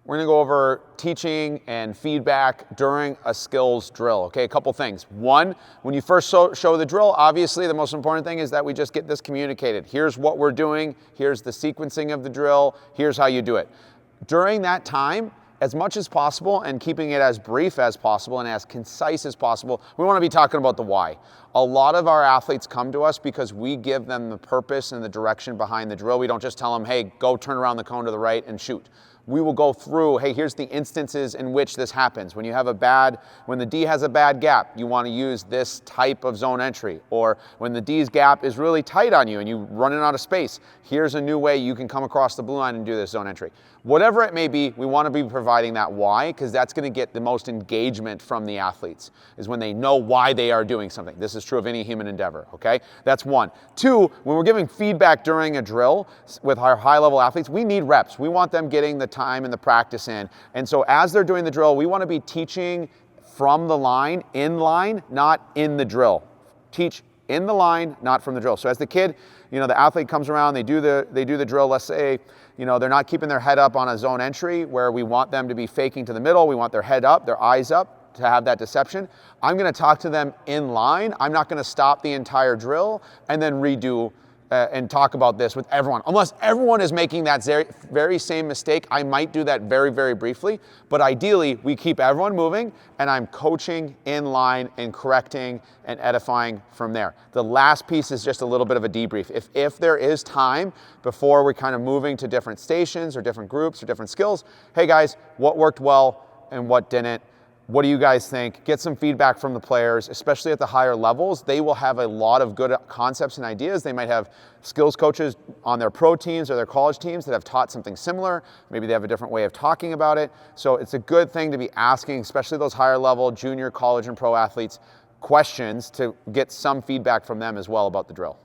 We're gonna go over teaching and feedback during a skills drill. Okay, a couple things. One, when you first show the drill, obviously the most important thing is that we just get this communicated. Here's what we're doing, here's the sequencing of the drill, here's how you do it. During that time, as much as possible and keeping it as brief as possible and as concise as possible, we wanna be talking about the why. A lot of our athletes come to us because we give them the purpose and the direction behind the drill. We don't just tell them, hey, go turn around the cone to the right and shoot. We will go through, hey, here's the instances in which this happens. When the D has a bad gap, you want to use this type of zone entry. Or when the D's gap is really tight on you and you're running out of space, here's a new way you can come across the blue line and do this zone entry. Whatever it may be, we want to be providing that why, because that's going to get the most engagement from the athletes, is when they know why they are doing something. This is true of any human endeavor, okay? That's one. Two, when we're giving feedback during a drill with our high-level athletes, we need reps. We want them getting the time and the practice in. And so as they're doing the drill, we want to be teaching from the line, in line, not in the drill. Teach in the line, not from the drill. So as the kid, the athlete comes around, they do the drill, let's say, they're not keeping their head up on a zone entry where we want them to be faking to the middle. We want their head up, their eyes up to have that deception. I'm going to talk to them in line. I'm not going to stop the entire drill and then redo and talk about this with everyone. Unless everyone is making that very same mistake, I might do that very, very briefly. But ideally, we keep everyone moving and I'm coaching in line and correcting and edifying from there. The last piece is just a little bit of a debrief. If there is time before we're kind of moving to different stations or different groups or different skills, hey guys, what worked well and what didn't? What do you guys think? Get some feedback from the players, especially at the higher levels. They will have a lot of good concepts and ideas. They might have skills coaches on their pro teams or their college teams that have taught something similar. Maybe they have a different way of talking about it. So it's a good thing to be asking, especially those higher level junior, college, and pro athletes, questions to get some feedback from them as well about the drill.